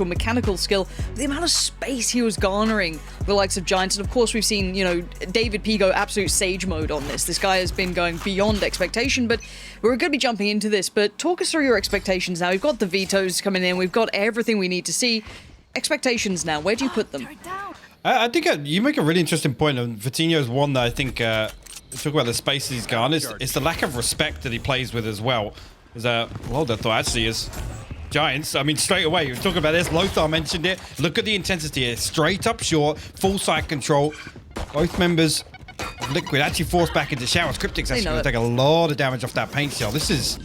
actual mechanical skill, the amount of space he was garnering the likes of Giants. And of course, we've seen, you know, David P go absolute sage mode on this. This guy has been going beyond expectation, but we're going to be jumping into this. But talk us through your expectations now. We've got the vetoes coming in. We've got everything we need to see. Expectations now. Where do you put them? I think you make a really interesting point. And Vitinho's one that I think talk about the space he's gone. It's the lack of respect that he plays with as well. Well, that thought actually is Giants. I mean, straight away, you're talking about this. Lothar mentioned it. Look at the intensity here. Straight up short, full side control. Both members of Liquid actually forced back into showers. Cryptic's actually going to take a lot of damage off that paint shell. This is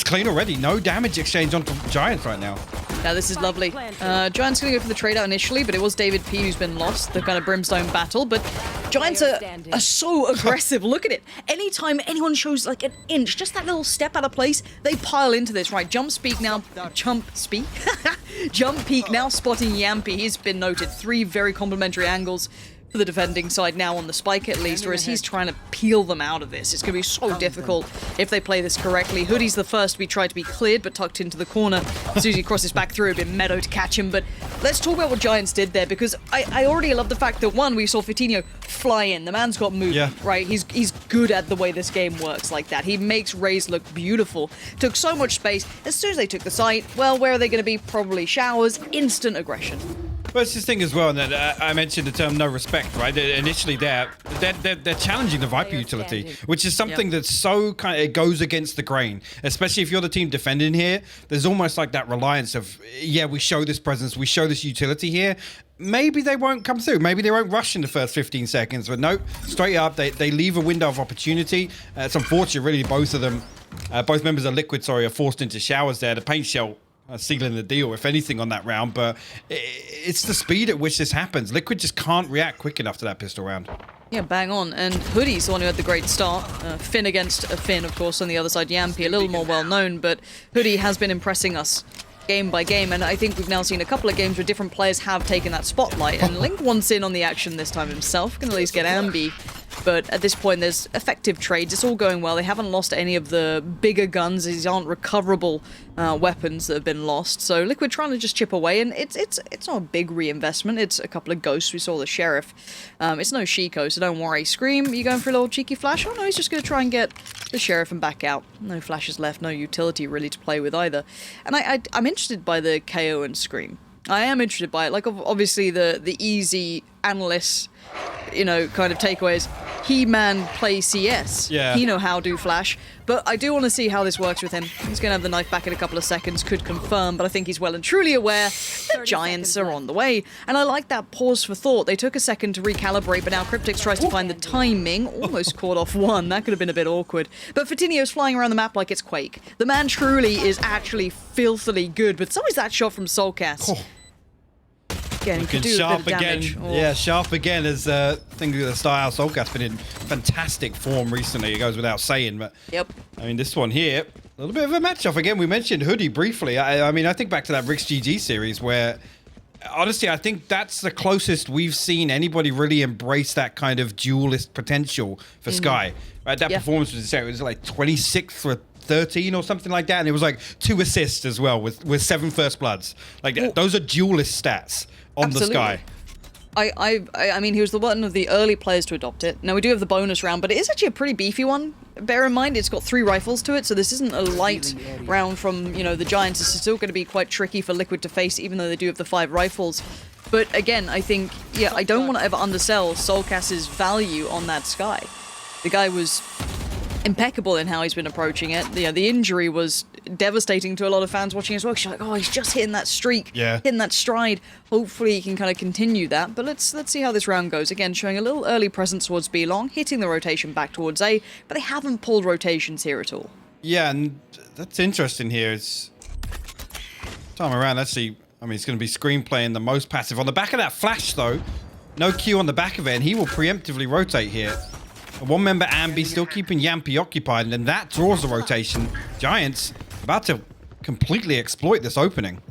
clean already. No damage exchange onto Giants right now. Yeah, this is lovely. Giants going to go for the trade out initially, but it was David P who's been lost, the kind of Brimstone battle. But Giants are so aggressive. Look at it. Anytime anyone shows like an inch, just that little step out of place, they pile into this. Right, Jump Peak now spotting Yampy. He's been noted. 3 very complimentary angles for the defending side now on the spike at least, whereas he's trying to peel them out of this. It's going to be so difficult if they play this correctly. Hoodie's the first to be tried to be cleared, but tucked into the corner. As soon as he crosses back through, a bit meadow to catch him. But let's talk about what Giants did there, because I already love the fact that, one, we saw Vitinho fly in. The man's got movement, right? He's good at the way this game works like that. He makes Raze look beautiful. Took so much space. As soon as they took the site, well, where are they going to be? Probably showers. Instant aggression. Well, it's this thing as well, and I mentioned the term no respect, right? Initially they're challenging the Viper utility, which is something that's so it goes against the grain, especially if you're the team defending here. There's almost like that reliance of, yeah, we show this presence, we show this utility here. Maybe they won't come through. Maybe they won't rush in the first 15 seconds, but nope, straight up, they leave a window of opportunity. It's unfortunate, really, both of them, both members of Liquid, are forced into showers there. The paint shell sealing the deal, if anything, on that round, but it's the speed at which this happens. Liquid just can't react quick enough to that pistol round. Yeah, bang on. And Hoodie's the one who had the great start. Finn against a Finn, of course, on the other side. Yampy, a little more well-known, but Hoodie has been impressing us game by game, and I think we've now seen a couple of games where different players have taken that spotlight, and Link wants in on the action this time himself. Can at least get Ambi. But at this point, there's effective trades. It's all going well. They haven't lost any of the bigger guns. These aren't recoverable weapons that have been lost. So Liquid trying to just chip away, and it's not a big reinvestment. It's a couple of ghosts. We saw the Sheriff. It's no Shiko, so don't worry. Scream, you going for a little cheeky flash? Oh no, he's just going to try and get the Sheriff and back out. No flashes left, no utility really to play with either. And I'm interested by the KO and Scream. I am interested by it. Like, obviously, the easy analyst, kind of takeaways. He-Man play CS. Yeah. He know how to flash. But I do want to see how this works with him. He's going to have the knife back in a couple of seconds, could confirm, but I think he's well and truly aware that Giants are on the way. And I like that pause for thought. They took a second to recalibrate, but now Cryptix tries to find the timing. Almost caught off one. That could have been a bit awkward. But Vitinho's flying around the map like it's Quake. The man truly is actually filthily good, but so is that shot from Soulcast. Oh. Again, he could do a bit of damage. Yeah, sharp again as thing with the style. Soulcast been in fantastic form recently. It goes without saying, but yep. I mean, this one here, a little bit of a match-off. Again, we mentioned Hoodie briefly. I mean, I think back to that Rick's GG series where, honestly, I think that's the closest we've seen anybody really embrace that kind of duelist potential for Sky. Right, that performance was insane. It was like 26 for 13 or something like that, and it was like 2 assists as well with 7 first bloods. Like those are duelist stats on the Sky. I mean, he was one of the early players to adopt it. Now, we do have the bonus round, but it is actually a pretty beefy one. Bear in mind, it's got 3 rifles to it, so this isn't a light round from, the Giants. It's still going to be quite tricky for Liquid to face, even though they do have the 5 rifles. But again, I think, I don't want to ever undersell Soulcast's value on that Sky. The guy was impeccable in how he's been approaching it. The injury was devastating to a lot of fans watching as well. She's like, oh, he's just hitting that streak, hitting that stride. Hopefully he can kind of continue that. But let's see how this round goes. Again, showing a little early presence towards B long, hitting the rotation back towards A, but they haven't pulled rotations here at all. Yeah, and that's interesting here. It's time around, actually, I mean, it's going to be Scream playing the most passive. On the back of that flash, though, no Q on the back of it, and he will preemptively rotate here. One member Ambi still keeping Yampy occupied, and then that draws the rotation. Giants about to completely exploit this opening.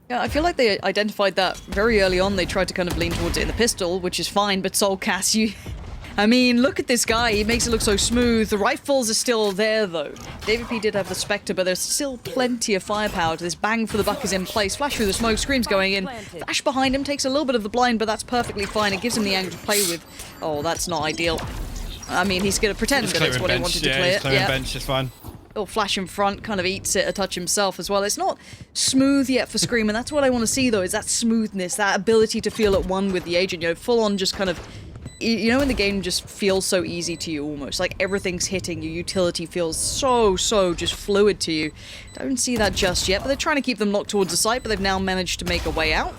Yeah, I feel like they identified that very early on. They tried to kind of lean towards it in the pistol, which is fine, but Soulcast, I mean, look at this guy. He makes it look so smooth. The rifles are still there, though. David P did have the Spectre, but there's still plenty of firepower to this. Bang for the buck is in place. Flash through the smoke, Scream's going in. Flash behind him takes a little bit of the blind, but that's perfectly fine. It gives him the angle to play with. Oh, that's not ideal. I mean, he's going to pretend that that's what he wanted to clear. He's clearing bench, it's fine. Little flash in front, kind of eats it a touch himself as well. It's not smooth yet for Scream, and that's what I want to see, though, is that smoothness, that ability to feel at one with the agent, you know, full on just kind of, you know, when the game just feels so easy to you almost, like everything's hitting, your utility feels so just fluid to you. Don't see that just yet, but they're trying to keep them locked towards the site, but they've now managed to make a way out.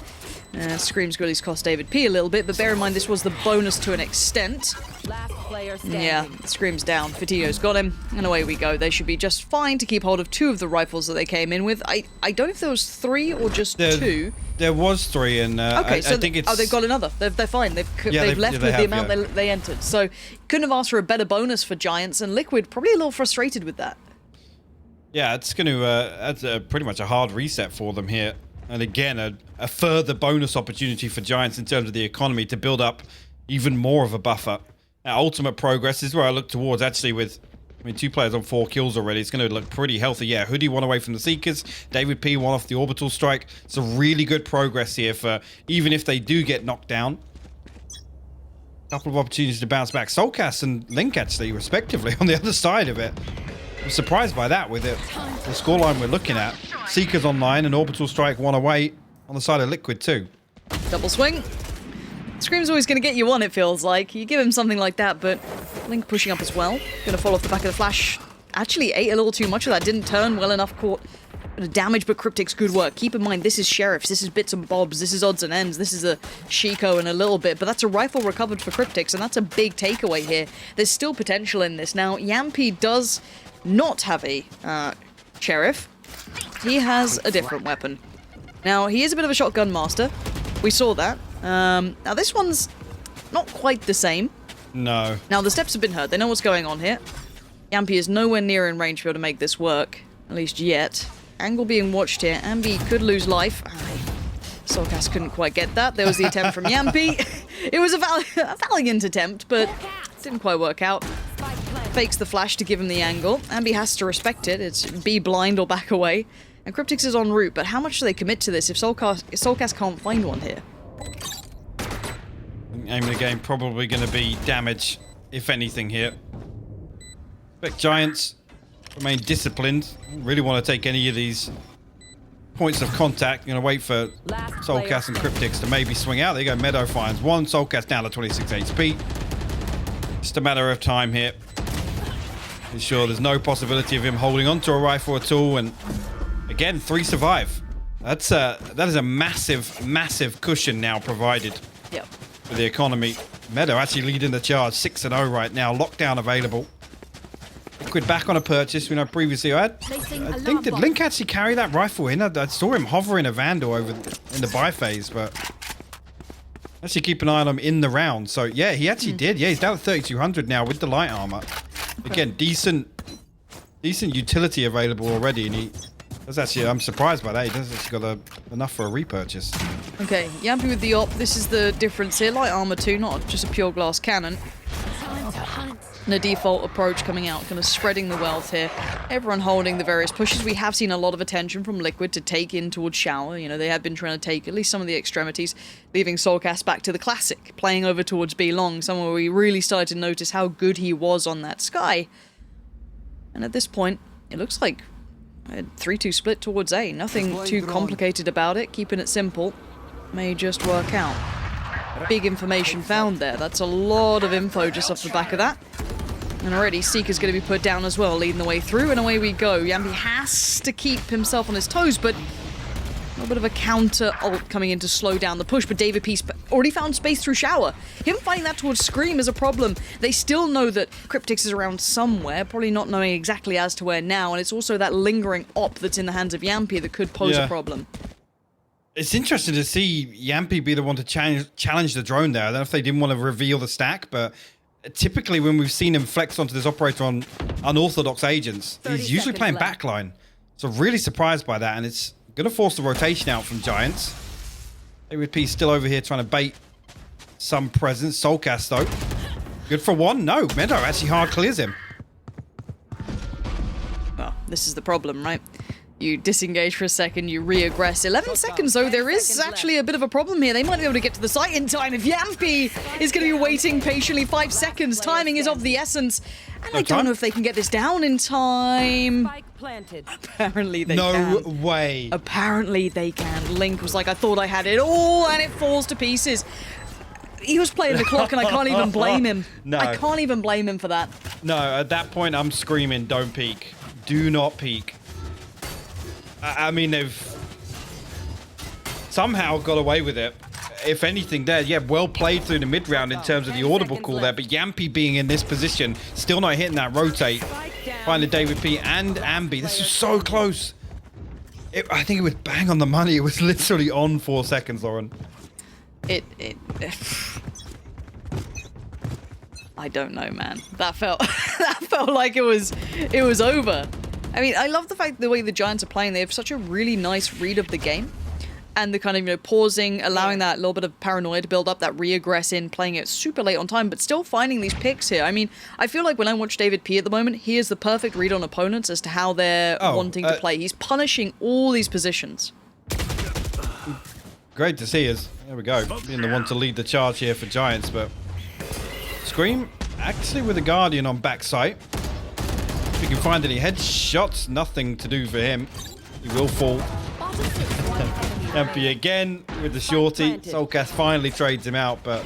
Scream's really cost David P a little bit, but bear in mind this was the bonus to an extent. Last player standing. Yeah, Scream's down. Fatigo's got him, and away we go. They should be just fine to keep hold of 2 of the rifles that they came in with. I don't know if there was 3 or just 2. There was 3, and okay, so I think it's... Oh, they've got another. They're fine. They've left with the amount they entered. So couldn't have asked for a better bonus for Giants, and Liquid probably a little frustrated with that. Yeah, it's going to... that's pretty much a hard reset for them here. And again, a further bonus opportunity for Giants in terms of the economy to build up even more of a buffer. Now, ultimate progress is where I look towards, actually, with, I mean, 2 players on 4 kills already. It's going to look pretty healthy. Yeah, Hoodie 1 away from the Seekers. David P 1 off the orbital strike. It's a really good progress here for, even if they do get knocked down. A couple of opportunities to bounce back. Soulcast and Link, actually, respectively, on the other side of it. I'm surprised by that with it. The scoreline we're looking at. Seekers online and orbital strike 1 away on the side of Liquid too. Double swing. Scream's always going to get you one, it feels like. You give him something like that, but Link pushing up as well. Going to fall off the back of the flash. Actually ate a little too much of that. Didn't turn well enough. Caught a bit of damage, but Cryptic's good work. Keep in mind, this is Sheriffs. This is bits and bobs. This is odds and ends. This is a Shiko and a little bit. But that's a rifle recovered for Cryptics, and that's a big takeaway here. There's still potential in this. Now, Yampy does not have a Sheriff. He has a different weapon. Now, he is a bit of a shotgun master. We saw that. Now, this one's not quite the same. No. Now, the steps have been heard. They know what's going on here. Yampy is nowhere near in range to be able to make this work. At least yet. Angle being watched here. Ambi could lose life. Soulcast couldn't quite get that. There was the attempt from Yampy. It was a valiant attempt, but didn't quite work out. Fakes the flash to give him the angle. Ambi has to respect it. It's be blind or back away. And Cryptix is en route, but how much do they commit to this if Soulcast can't find one here? Aim of the game probably going to be damage, if anything, here. Expect Giants remain disciplined. Really want to take any of these points of contact. Going to wait for Soulcast and Cryptix to maybe swing out. There you go. Meadow finds 1. Soulcast down to 26 HP. Just a matter of time here. Ensure there's no possibility of him holding onto a rifle at all. And again, 3 survive. That is a massive cushion now provided. Yep. For the economy. Meadow actually leading the charge, 6-0 right now. Lockdown available. Liquid back on a purchase. We know previously I think did Link actually carry that rifle in? I saw him hovering a Vandal over in the buy phase, but actually keep an eye on him in the round. So yeah, he actually did. Yeah, he's down to 3,200 now with the light armor. Again, decent utility available already, and he does actually. I'm surprised by that. He does actually got enough for a repurchase. Okay, Yampy with the op. This is the difference here. Light armor too, not just a pure glass cannon. And a default approach coming out, kind of spreading the wealth here. Everyone holding the various pushes. We have seen a lot of attention from Liquid to take in towards Shower. You know, they have been trying to take at least some of the extremities, leaving Soulcast back to the classic, playing over towards B Long, somewhere we really started to notice how good he was on that Sky. And at this point, it looks like a 3-2 split towards A. Nothing too complicated about it, keeping it simple. May just work out. Big information found there. That's a lot of info just off the back of that. And already Seeker's going to be put down as well, leading the way through, and away we go. Yampy has to keep himself on his toes, but a little bit of a counter ult coming in to slow down the push, but David P already found space through Shower. Him fighting that towards Scream is a problem. They still know that Cryptix is around somewhere, probably not knowing exactly as to where now, and it's also that lingering op that's in the hands of Yampy that could pose a problem. It's interesting to see Yampy be the one to challenge the drone there. I don't know if they didn't want to reveal the stack, but typically when we've seen him flex onto this operator on unorthodox agents, he's usually playing backline. So really surprised by that, and it's going to force the rotation out from Giants. David P still over here trying to bait some presence. Soulcast though, Good for one. No, Meadow actually hard clears him. Well, this is the problem, right? You disengage for a second, you re-aggress. 11 seconds, though. There is actually a bit of a problem here. They might be able to get to the site in time if Yampy is going to be waiting patiently. 5 seconds. Timing is of the essence. And I don't know if they can get this down in time. Apparently they can. No way. Apparently they can. Link was like, I thought I had it all, and it falls to pieces. He was playing the clock, and I can't even blame him. No. I can't even blame him for that. No, at that point, I'm screaming, don't peek. Do not peek. I mean, they've somehow got away with it. If anything there, yeah, well played through the mid-round in terms of the audible call there, but Yampy being in this position, still not hitting that rotate. Finding David P and Ambi. This is so close. I think it was bang on the money. It was literally on 4 seconds, Lauren. I don't know, man. That felt that felt like it was over. I mean, I love the fact the way the Giants are playing. They have such a really nice read of the game. And the kind of, pausing, allowing that little bit of paranoia to build up, that re-aggress in, playing it super late on time, but still finding these picks here. I mean, I feel like when I watch David P at the moment, he is the perfect read on opponents as to how they're wanting to play. He's punishing all these positions. Great to see us. There we go. Being the one to lead the charge here for Giants, but Scream actually with a Guardian on backside. If he can find any headshots, nothing to do for him. He will fall. MP again with the shorty. Soulcast finally trades him out, but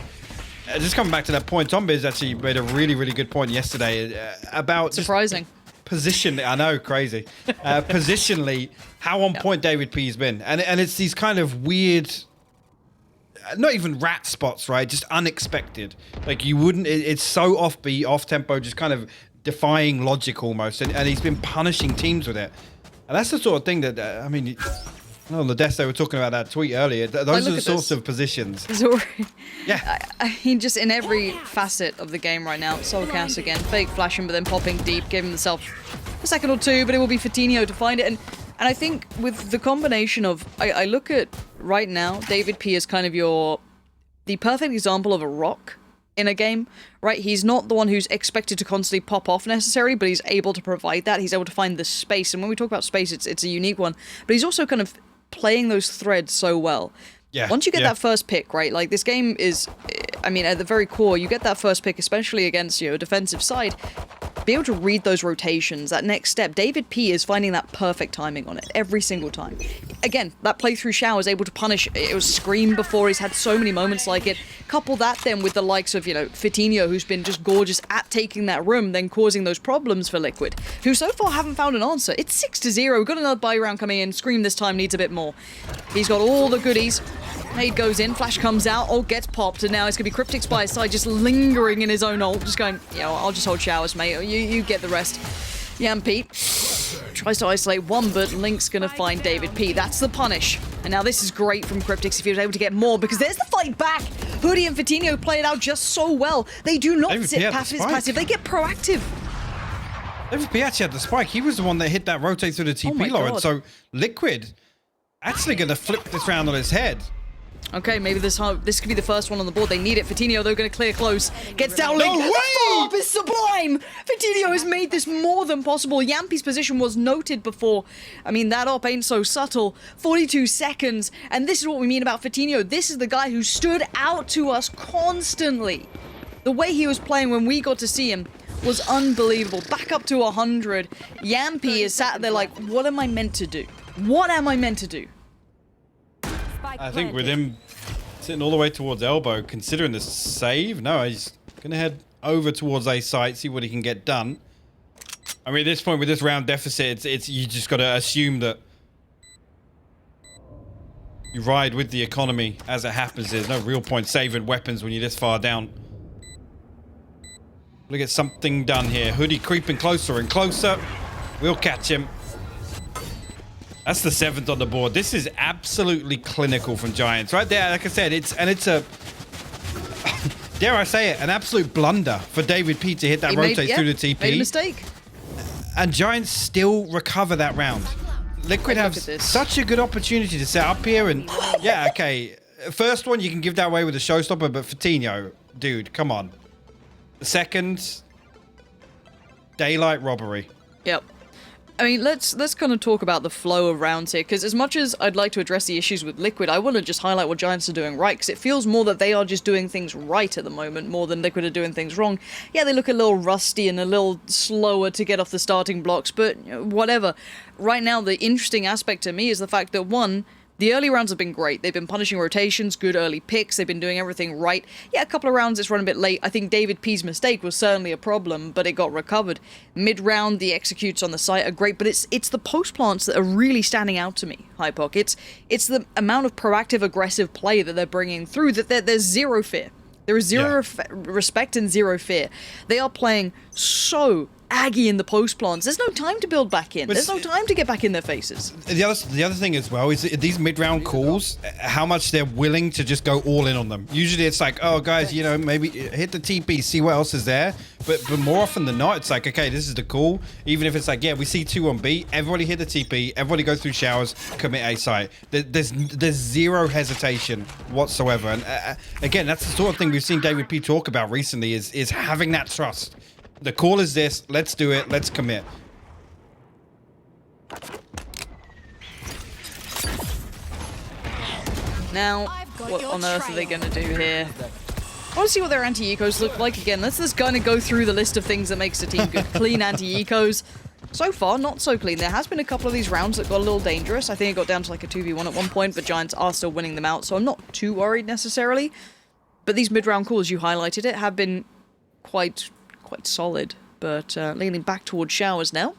just coming back to that point, Tom Biz actually made a really, really good point yesterday about surprising position. I know, crazy. Positionally, how on point David P's been, and it's these kind of weird, not even rat spots, right? Just unexpected. Like you wouldn't. It's so offbeat, off tempo, just kind of defying logic almost, and he's been punishing teams with it. And that's the sort of thing that I mean. On the desk, they were talking about that tweet earlier. Those are the sorts of positions. Yeah. I mean, just in every facet of the game right now. Soulcast again, fake flashing, but then popping deep, giving himself a second or two, but it will be Fatinho to find it. And I think with the combination of, I look at right now, David P is kind of the perfect example of a rock in a game, right? He's not the one who's expected to constantly pop off necessarily, but he's able to provide that. He's able to find the space. And when we talk about space, it's a unique one, but he's also kind of playing those threads so well. Yeah. Once you get that first pick, right? Like this game is, I mean, at the very core, you get that first pick, especially against a defensive side. Be able to read those rotations, that next step. David P is finding that perfect timing on it every single time. Again, that playthrough shower is able to punish. It was Scream before. He's had so many moments like it. Couple that then with the likes of, Fatinho, who's been just gorgeous at taking that room, then causing those problems for Liquid, who so far haven't found an answer. It's 6-0. We've got another buy round coming in. Scream this time needs a bit more. He's got all the goodies. Nade goes in, flash comes out, ult gets popped, and now it's going to be Cryptics by his side, just lingering in his own ult, just going, I'll just hold showers, mate. You get the rest. Yampy tries to isolate one, but Link's going to find David P. That's the punish. And now this is great from Cryptics if he was able to get more, because there's the fight back. Hoodie and Fatinho play it out just so well. They do not sit passive, they get proactive. David P actually had the spike. He was the one that hit that rotate through the TP, Lauren. So Liquid actually going to flip this round on his head. Okay, maybe this could be the first one on the board. They need it. Fatinho, they're going to clear close. Gets down. No Link. way! The follow-up is sublime. Fatinho has made this more than possible. Yampy's position was noted before. I mean, that op ain't so subtle. 42 seconds. And this is what we mean about Fatinho. This is the guy who stood out to us constantly. The way he was playing when we got to see him was unbelievable. Back up to 100. Yampy is sat there like, what am I meant to do? What am I meant to do? I think with him sitting all the way towards elbow, considering the save, no, he's going to head over towards A site, see what he can get done. I mean, at this point, with this round deficit, it's you just got to assume that you ride with the economy as it happens. There's no real point saving weapons when you're this far down. We'll get something done here. Hoodie creeping closer and closer. We'll catch him. That's the 7th on the board. This is absolutely clinical from Giants. Right there, like I said, it's a, dare I say it, an absolute blunder for David P to hit that rotate through the TP. Made a mistake. And Giants still recover that round. Liquid have such a good opportunity to set up here. And yeah, okay. First one, you can give that away with a showstopper, but Fatinho, dude, come on. Second, daylight robbery. Yep. I mean, let's kind of talk about the flow of rounds here, because as much as I'd like to address the issues with Liquid, I want to just highlight what Giants are doing right, because it feels more that they are just doing things right at the moment, more than Liquid are doing things wrong. Yeah, they look a little rusty and a little slower to get off the starting blocks, but whatever. Right now, the interesting aspect to me is the fact that, one, the early rounds have been great. They've been punishing rotations, good early picks. They've been doing everything right. Yeah, a couple of rounds it's run a bit late. I think David P's mistake was certainly a problem, but it got recovered. Mid-round, the executes on the site are great, but it's the post plants that are really standing out to me, Hypoc. It's the amount of proactive, aggressive play that they're bringing through that there's zero fear. There is zero respect and zero fear. They are playing so Aggie in the post plants. There's no time to build back in. There's no time to get back in their faces. The other thing as well is these mid-round calls, how much they're willing to just go all in on them. Usually it's like, oh guys, you know, maybe hit the TP, see what else is there. But more often than not, it's like, okay, this is the call. Even if it's like, yeah, we see 2 on B, everybody hit the TP, everybody go through showers, commit A site. There's zero hesitation whatsoever. And again, that's the sort of thing we've seen David P talk about recently is having that trust. The call is this. Let's do it. Let's commit. Now, what on earth are they going to do here? I want to see what their anti-ecos look like again. Let's just kind of go through the list of things that makes a team good. Clean anti-ecos. So far, not so clean. There has been a couple of these rounds that got a little dangerous. I think it got down to like a 2v1 at one point, but Giants are still winning them out, so I'm not too worried necessarily. But these mid-round calls, you highlighted it, have been quite solid, but leaning back towards showers now.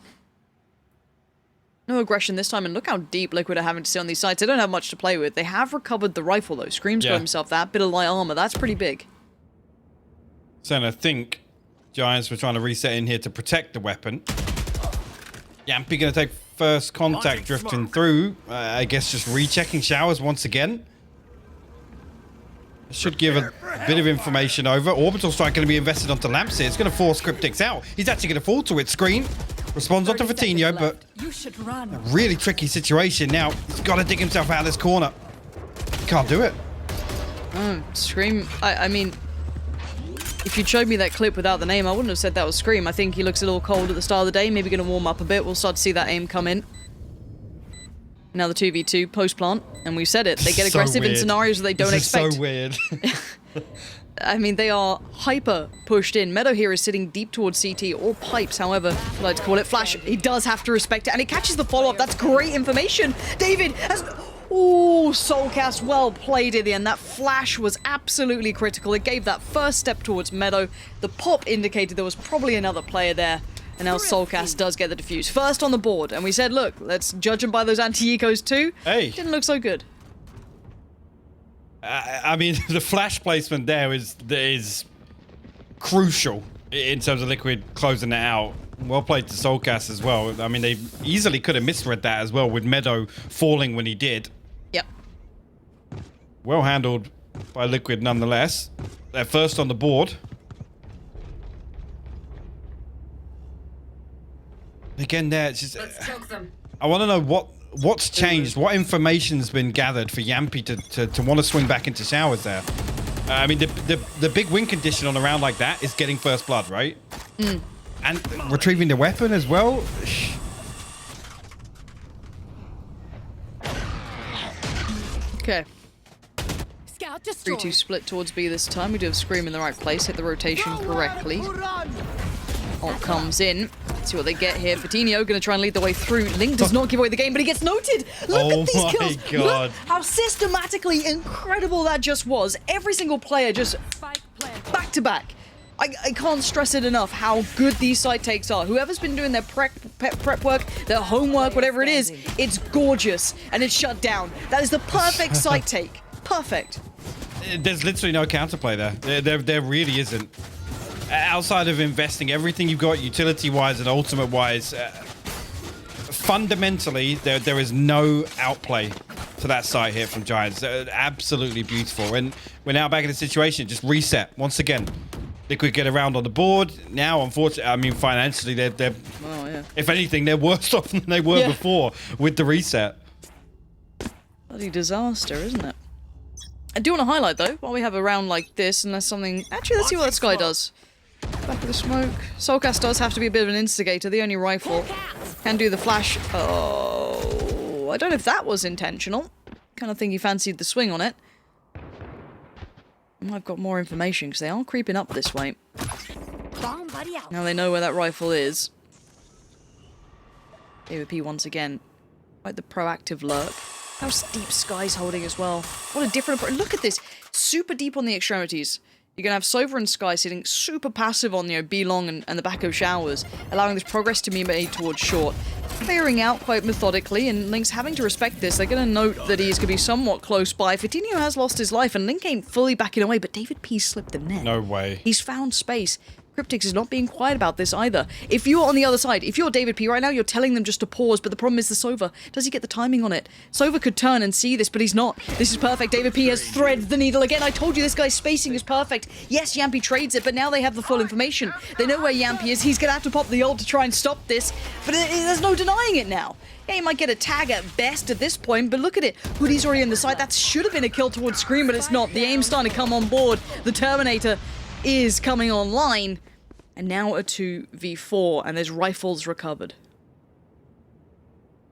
No aggression this time, and look how deep Liquid are having to sit on these sides. They don't have much to play with. They have recovered the rifle, though. Scream's got himself that bit of light armor. That's pretty big. So I think Giants were trying to reset in here to protect the weapon. Yampy going to take first contact, drifting through. I guess just rechecking showers once again. Should give a bit of information over. Orbital strike going to be invested onto Lamps here. It's going to force Cryptix out. He's actually going to fall to it. Screen responds onto Vitinho, but a really tricky situation now. He's got to dig himself out of this corner. Can't do it. Scream. I mean, if you'd showed me that clip without the name, I wouldn't have said that was Scream. I think he looks a little cold at the start of the day. Maybe going to warm up a bit. We'll start to see that aim come in. Now the 2v2 post plant, and we said it. They get aggressive in scenarios that they don't expect. This is so weird. I mean, they are hyper pushed in. Meadow here is sitting deep towards CT or pipes, however I like to call it. Flash, he does have to respect it, and he catches the follow-up. That's great information. David has... Oh, Soulcast, well played in the end. That flash was absolutely critical. It gave that first step towards Meadow. The pop indicated there was probably another player there. And now Soulcast does get the defuse. First on the board. And we said, look, let's judge him by those anti-ecos too. Hey. Didn't look so good. I mean, the flash placement there is crucial in terms of Liquid closing it out. Well played to Soulcast as well. I mean, they easily could have misread that as well with Meadow falling when he did. Yep. Well handled by Liquid nonetheless. They're first on the board. Again, there, it's just, I want to know what's changed, what information's been gathered for Yampy to want to swing back into showers there. I mean, the big win condition on a round like that is getting first blood, right? And retrieving the weapon as well. Okay. 3-2 split towards B this time. We do have Scream in the right place, hit the rotation correctly. Ult comes in. Let's see what they get here. Vitinho going to try and lead the way through. Link does not give away the game, but he gets noted. Look at these kills. Oh my God. Look how systematically incredible that just was. Every single player just back to back. I can't stress it enough how good these site takes are. Whoever's been doing their prep work, their homework, whatever it is, it's gorgeous and it's shut down. That is the perfect site take. Perfect. There's literally no counterplay there. There really isn't. Outside of investing everything you've got utility-wise and ultimate-wise, fundamentally, there is no outplay to that side here from Giants. Absolutely beautiful. And we're now back in the situation. Just reset once again. Liquid get around on the board. Now, unfortunately, I mean, financially, they're if anything, they're worse off than they were before with the reset. Bloody disaster, isn't it? I do want to highlight, though, while we have a round like this, and there's something... Actually, let's see what that Sky does. Back of the smoke. Soulcast does have to be a bit of an instigator. The only rifle can do the flash. Oh, I don't know if that was intentional. Kind of think he fancied the swing on it. I've got more information because they are creeping up this way. Now they know where that rifle is. AWP once again. Quite the proactive lurk. How deep Sky's holding as well. What a different approach. Look at this. Super deep on the extremities. You're going to have Sova and Sky sitting super passive on, B long and the back of showers, allowing this progress to be made towards short. Clearing out quite methodically, and Link's having to respect this. They're going to note that he's going to be somewhat close by. Fatinho has lost his life, and Link ain't fully backing away, but David P slipped the net. No way. He's found space. Cryptix is not being quiet about this either. If you're on the other side, if you're David P right now, you're telling them just to pause, but the problem is the Sova. Does he get the timing on it? Sova could turn and see this, but he's not. This is perfect. David P has threaded the needle again. I told you this guy's spacing is perfect. Yes, Yampy trades it, but now they have the full information. They know where Yampy is. He's going to have to pop the ult to try and stop this, but there's no denying it now. Yeah, he might get a tag at best at this point, but look at it. Hoodie's already on the side. That should have been a kill towards Scream, but it's not. The aim's starting to come on board. The Terminator is coming online. And now a 2v4, and there's rifles recovered.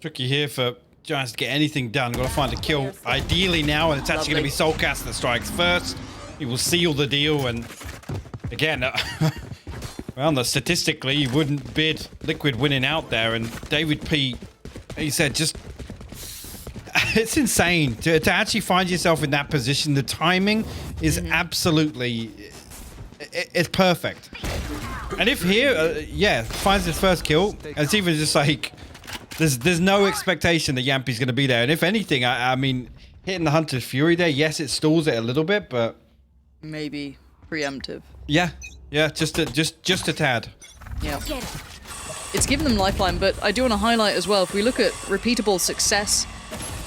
Tricky here for Giants to get anything done. Got to find a kill ideally now, and it's actually going to be Soulcast that strikes first. He will seal the deal, and again, well, statistically, you wouldn't bid Liquid winning out there, and David P, he said, just it's insane to actually find yourself in that position. The timing is absolutely, it's perfect. And if here, yeah, finds his first kill, it's even just like, there's no expectation that Yampy's going to be there. And if anything, I mean, hitting the Hunter's Fury there, yes, it stalls it a little bit, but maybe preemptive. Yeah, just a tad. Yeah, it's given them lifeline, but I do want to highlight as well, if we look at repeatable success,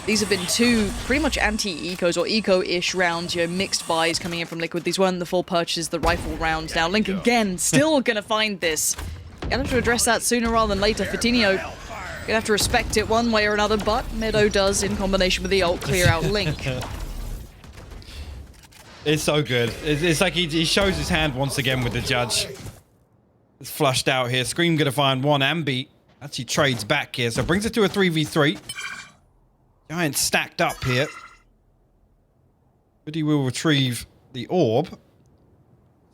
these have been two pretty much anti-ecos or eco-ish rounds, mixed buys coming in from Liquid. These weren't the full purchases, the rifle rounds. Now Link again, still gonna find this. Gonna have to address that sooner rather than later. Fatinho gonna have to respect it one way or another, but Meadow does, in combination with the ult, clear out Link. It's so good. It's like he shows his hand once again with the judge. It's flushed out here. Scream gonna find one. Ambi actually trades back here, so brings it to a 3v3. Giant stacked up here. But he will retrieve the orb.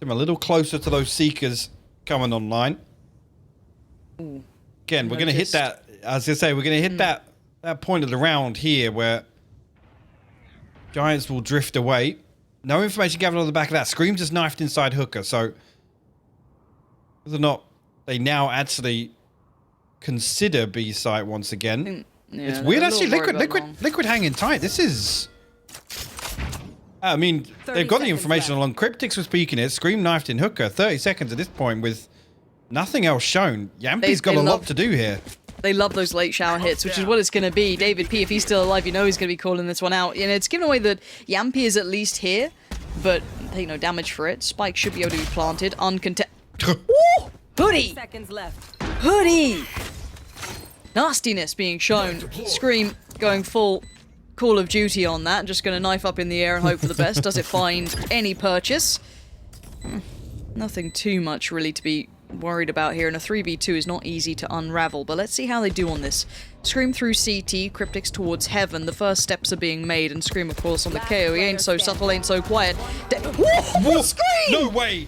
I'm a little closer to those Seekers coming online. Ooh, again, we're going to hit that, as I say, we're going to hit that point of the round here where Giants will drift away. No information gathered on the back of that. Scream just knifed inside Hooker, so whether or not they now actually consider B site once again. Yeah, it's weird actually. Liquid hanging tight. This is, I mean, they've got the information along. Cryptix was peeking it. Scream knifed in Hooker. 30 seconds at this point with nothing else shown. Yampy's got a lot to do here. They love those late shower hits, which is what it's going to be. David P, if he's still alive, he's going to be calling this one out. It's given away that Yampy is at least here, but take no damage for it. Spike should be able to be planted. Hoodie! Seconds left. Hoodie! Nastiness being shown. Scream going full Call of Duty on that. Just going to knife up in the air and hope for the best. Does it find any purchase? Nothing too much really to be worried about here, and a 3v2 is not easy to unravel, but let's see how they do on this. Scream through CT, Cryptix towards Heaven. The first steps are being made, and Scream, of course, on the KO. He ain't so subtle, ain't so quiet. Whoa, Scream! No way!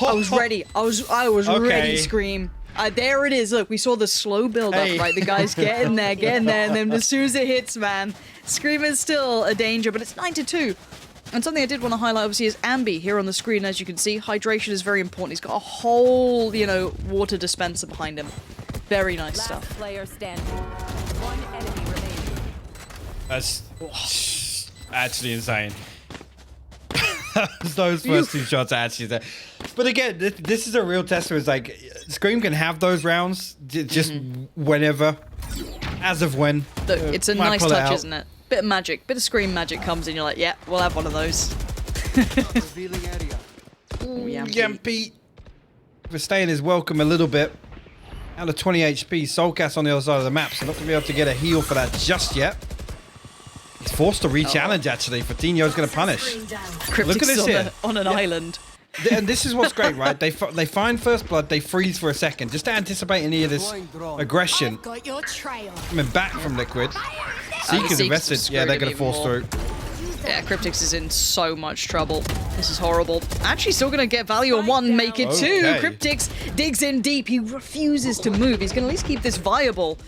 I was ready. I was ready, Scream. There it is. Look, we saw the slow build up, right? The guy's getting there, and then as soon as it hits, man, Scream is still a danger, but it's 9-2. And something I did want to highlight, obviously, is Ambi here on the screen. As you can see, hydration is very important. He's got a whole, water dispenser behind him. Very nice stuff. Player standing. One enemy remaining. That's actually insane. Those first two shots are actually there. But again, this is a real test where it's like, Scream can have those rounds just whenever, as of when. Look, it's a nice touch, isn't it? Bit of magic, bit of Scream magic comes in, you're like, yeah, we'll have one of those. Revealing area. Ooh, Yampy. We're staying his welcome a little bit. Out of 20 HP, Soulcast on the other side of the map, so not going to be able to get a heal for that just yet. He's forced to re-challenge, actually. Fatinho's going to punish. Cryptix Look at this here. on an island. And this is what's great, right? They find first blood, they freeze for a second, just to anticipate any of this aggression. Got your trail. Coming back from Liquid. Seekers Seekers invested. Yeah, they're going to force more. through. Yeah, Cryptix is in so much trouble. This is horrible. Actually, still going to get value on one, make it two. Okay. Cryptix digs in deep. He refuses to move. He's going to at least keep this viable.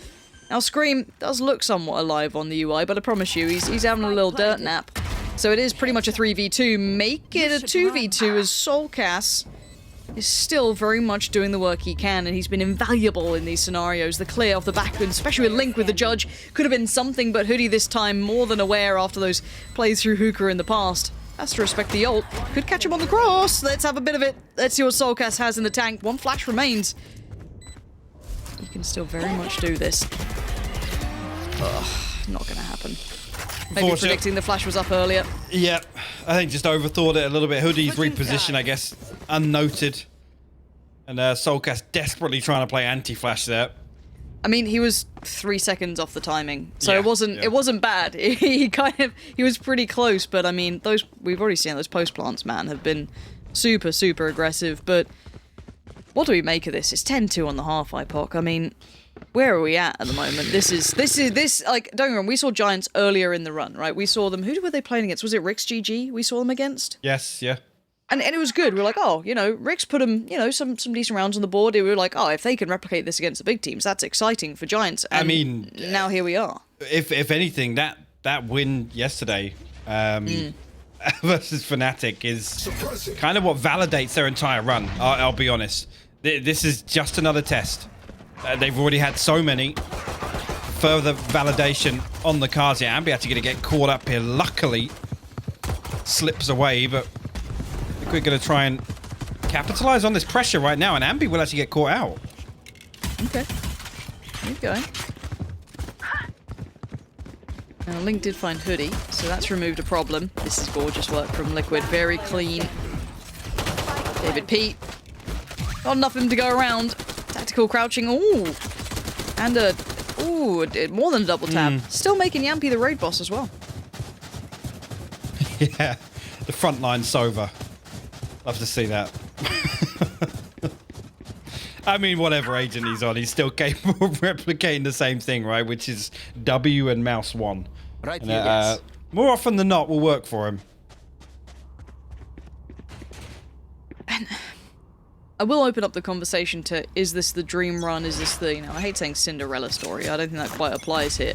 Now, Scream does look somewhat alive on the UI, but I promise you, he's having a little dirt nap. So it is pretty much a 3v2. Make it a 2v2 as Soulcast is still very much doing the work he can, and he's been invaluable in these scenarios. The clear off the back, and especially with Link with the judge, could have been something, but Hoodie this time more than aware after those plays through Hookah in the past. Has to respect the ult. Could catch him on the cross. Let's have a bit of it. Let's see what Soulcast has in the tank. One flash remains. He can still very much do this. Ugh, not gonna happen. Maybe predicting the flash was up earlier. Yeah, I think just overthought it a little bit. Hoodie's reposition, I guess, unnoted. And Soulcast desperately trying to play anti-flash there. I mean, he was 3 seconds off the timing, so Yeah, it wasn't bad. He was pretty close, but I mean, we've already seen those post plants, man, have been super aggressive. But what do we make of this? It's 10-2 on the half, IPOC. I mean, where are we at the moment? This like, don't get me wrong, we saw Giants earlier in the run, right? We saw them. Who were they playing against? Was it Rick's GG we saw them against? Yes, yeah. And it was good. We were like, oh, you know, Rick's put them, you know, some decent rounds on the board. We were like, oh, if they can replicate this against the big teams, that's exciting for Giants. And I mean, now here we are. If anything, that win yesterday versus Fnatic is kind of what validates their entire run. I'll be honest. This is just another test. They've already had so many. Further validation on the cards here. Ambi actually going to get caught up here. Luckily, slips away, but I think we're going to try and capitalize on this pressure right now, and Ambi will actually get caught out. Okay. Keep going. Now, Link did find Hoodie, so that's removed a problem. This is gorgeous work from Liquid. Very clean. David P. Not enough of him to go around. Tactical crouching. Ooh. And more than a double tap. Still making Yampy the raid boss as well. Yeah. The front line Sova. Love to see that. I mean, whatever agent he's on, he's still capable of replicating the same thing, right? Which is W and mouse 1. Right And, here, yes. more often than not, will work for him. I will open up the conversation to, is this the dream run? Is this the, I hate saying Cinderella story. I don't think that quite applies here.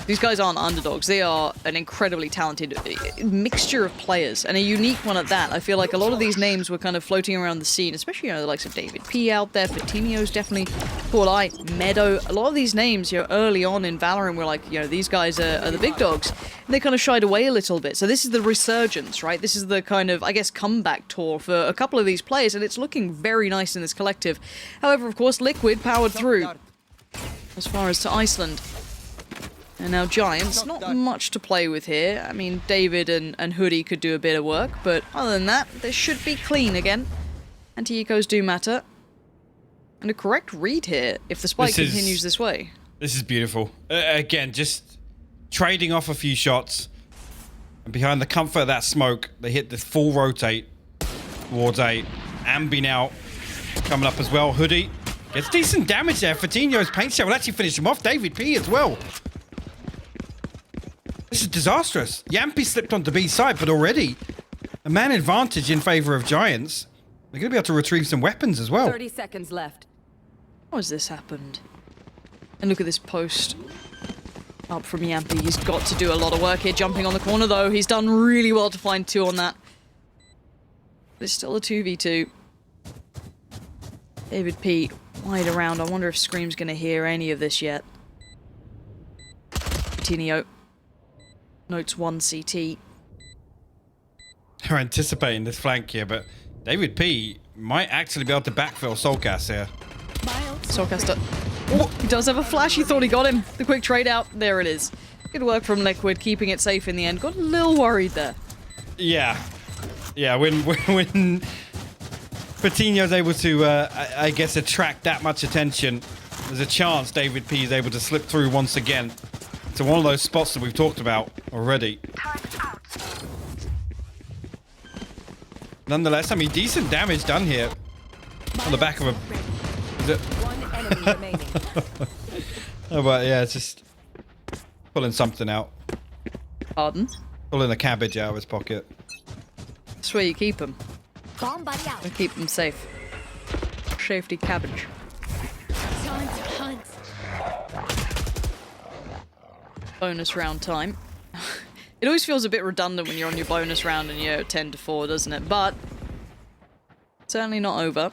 These guys aren't underdogs. They are an incredibly talented mixture of players, and a unique one at that. I feel like a lot of these names were kind of floating around the scene, especially, the likes of David P out there. Fatinho's definitely caught eye. Meadow. A lot of these names, early on in Valorant were like, these guys are the big dogs. And they kind of shied away a little bit. So this is the resurgence, right? This is the kind of, I guess, comeback tour for a couple of these players, and it's looking very nice in this collective. However, of course, Liquid powered through as far as to Iceland. And now Giants, not much to play with here. I mean, David and Hoodie could do a bit of work, but other than that, this should be clean again. Anti-ecos do matter. And a correct read here, if the spike continues this way. This is beautiful. Again, just trading off a few shots. And behind the comfort of that smoke, they hit the full rotate towards A. Ambi now coming up as well. Hoodie gets decent damage there. Fatinho's paint shot will actually finish him off. David P as well. This is disastrous. Yampy slipped onto B's side, but already a man advantage in favor of Giants. They're going to be able to retrieve some weapons as well. 30 seconds left. How has this happened? And look at this post up from Yampy. He's got to do a lot of work here. Jumping on the corner, though. He's done really well to find 2 on that. There's still a 2v2. David P wide around. I wonder if Scream's going to hear any of this yet. Fatinho notes 1 CT. They're anticipating this flank here, but David P might actually be able to backfill Soulcast here. Soulcast, he does have a flash. He thought he got him. The quick trade out. There it is. Good work from Liquid, keeping it safe in the end. Got a little worried there. Yeah. Yeah, when Fatinho's able to, I guess, attract that much attention, there's a chance David P is able to slip through once again to one of those spots that we've talked about already. Nonetheless, I mean, decent damage done here on the back of a... Is it? One enemy remaining. Oh, but yeah, it's just pulling something out. Pardon? Pulling a cabbage out of his pocket. That's where you keep them. Bomb buddy out. To keep them safe. Safety cabbage. Time to hunt. Bonus round time. It always feels a bit redundant when you're on your bonus round and you're 10-4, doesn't it? But certainly not over.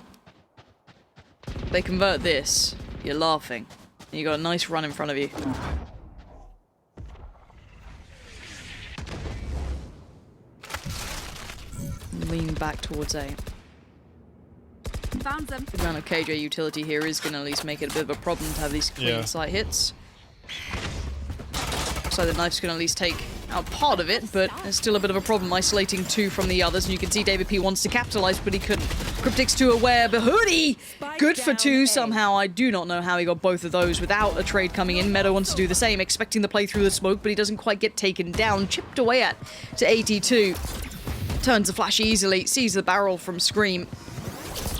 They convert this, you're laughing. And you got a nice run in front of you. Lean back towards A. Found them. The amount of KJ utility here is going to at least make it a bit of a problem to have these clean sight hits. So the knife's going to at least take out part of it, but there's still a bit of a problem isolating two from the others. And you can see David P wants to capitalize, but he couldn't. Cryptic's too aware, but Hoodie, good for two somehow. I do not know how he got both of those without a trade coming in. Meadow wants to do the same, expecting the play through the smoke, but he doesn't quite get taken down. Chipped away at to 82. Turns the flash easily, sees the barrel from Scream.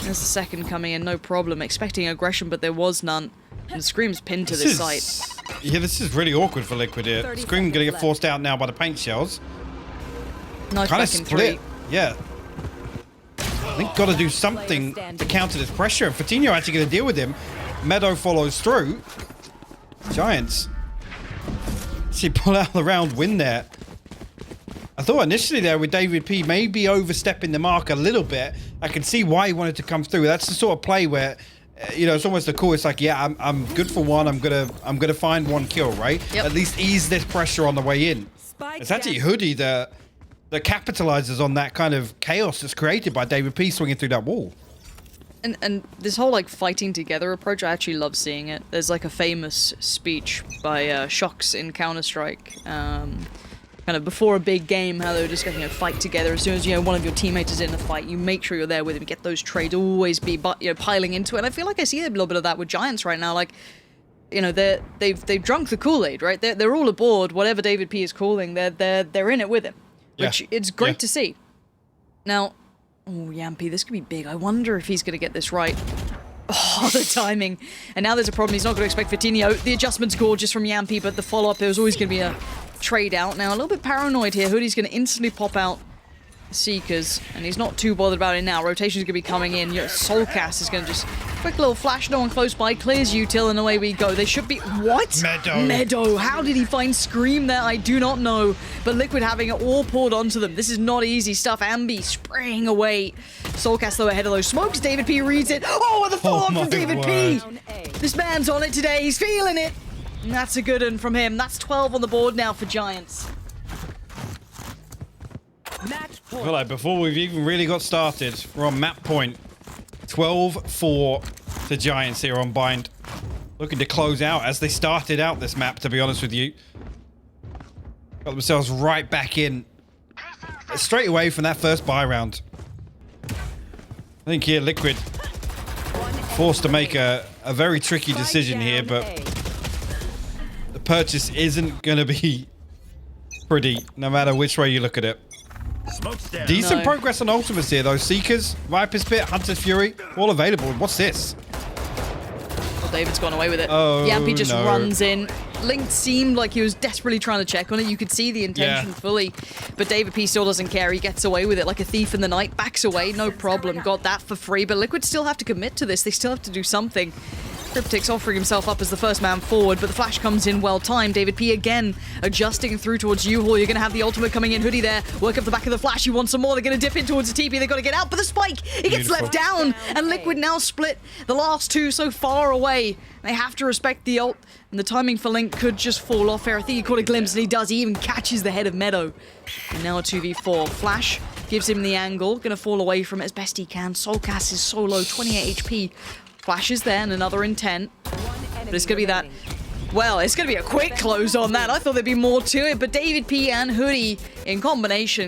There's the second coming in, no problem. Expecting aggression, but there was none. And Scream's pinned to this site. Yeah, this is really awkward for Liquid here. Scream gonna get forced out now by the paint shells. Nice Kind of back in split. 3. Yeah. I think got to do something to counter this pressure. And Fatinho actually going to deal with him. Meadow follows through. Giants. See, pull out the round win there. I thought initially there with David P maybe overstepping the mark a little bit. I can see why he wanted to come through. That's the sort of play where, you know, it's almost the cool. It's like, yeah, I'm good for one. I'm gonna find one kill, right? Yep. At least ease this pressure on the way in. Spike It's actually down. Hoodie that capitalizes on that kind of chaos that's created by David P swinging through that wall. And this whole like fighting together approach, I actually love seeing it. There's like a famous speech by Shocks in Counter-Strike, kind of before a big game, how they were just going to fight together. As soon as one of your teammates is in a fight, you make sure you're there with him. Get those trades, always be piling into it. And I feel like I see a little bit of that with Giants right now. Like, they've drunk the Kool-Aid, right? They're all aboard whatever David P is calling. They're in it with him, which it's great to see. Now, oh Yampy, this could be big. I wonder if he's going to get this right. Oh, the timing. And now there's a problem. He's not going to expect Fatinho. The adjustment's gorgeous from Yampy, but the follow-up, there was always going to be a trade out. Now, a little bit paranoid here. Hoodie's going to instantly pop out Seekers, and he's not too bothered about it now. Rotation's going to be coming in. Soulcast is going to just... Quick little flash, no one close by. Clears Util, and away we go. They should be... What? Meadow. How did he find Scream there? I do not know. But Liquid having it all poured onto them. This is not easy stuff. Ambi spraying away. Soulcast, though, ahead of those smokes. David P reads it. Oh, the follow-up from David P. Down A. This man's on it today. He's feeling it. And that's a good one from him. That's 12 on the board now for Giants. Match point. Well, like before we've even really got started, we're on map point. 12-4 to Giants here on Bind. Looking to close out as they started out this map, to be honest with you. Got themselves right back in. Straight away from that first buy round. I think here Liquid forced to make a very tricky decision here, but the purchase isn't going to be pretty, no matter which way you look at it. Decent No. progress on ultimates here, though. Seekers, Viper's Pit, Hunter's Fury, all available. What's this? Well, David's gone away with it. Oh, Yampy just no. runs in. Link seemed like he was desperately trying to check on it. You could see the intention fully. But David P still doesn't care. He gets away with it like a thief in the night. Backs away, no problem. Got that for free. But Liquid still have to commit to this. They still have to do something. Cryptic's offering himself up as the first man forward, but the flash comes in well timed. David P again adjusting through towards U-Haul. You're going to have the ultimate coming in. Hoodie there. Work up the back of the flash. You want some more. They're going to dip in towards the TP. They've got to get out, but the spike, it gets Beautiful. left down. And Liquid now split the last two so far away. They have to respect the ult, and the timing for Link could just fall off here. I think he caught a glimpse, and he does. He even catches the head of Meadow. And now a 2v4. Flash gives him the angle. Going to fall away from it as best he can. Soulcast is so low, 28 HP. Flash is there, and another intent. But it's going to be that... Well, it's going to be a quick close on that. I thought there'd be more to it, but David P and Hoodie in combination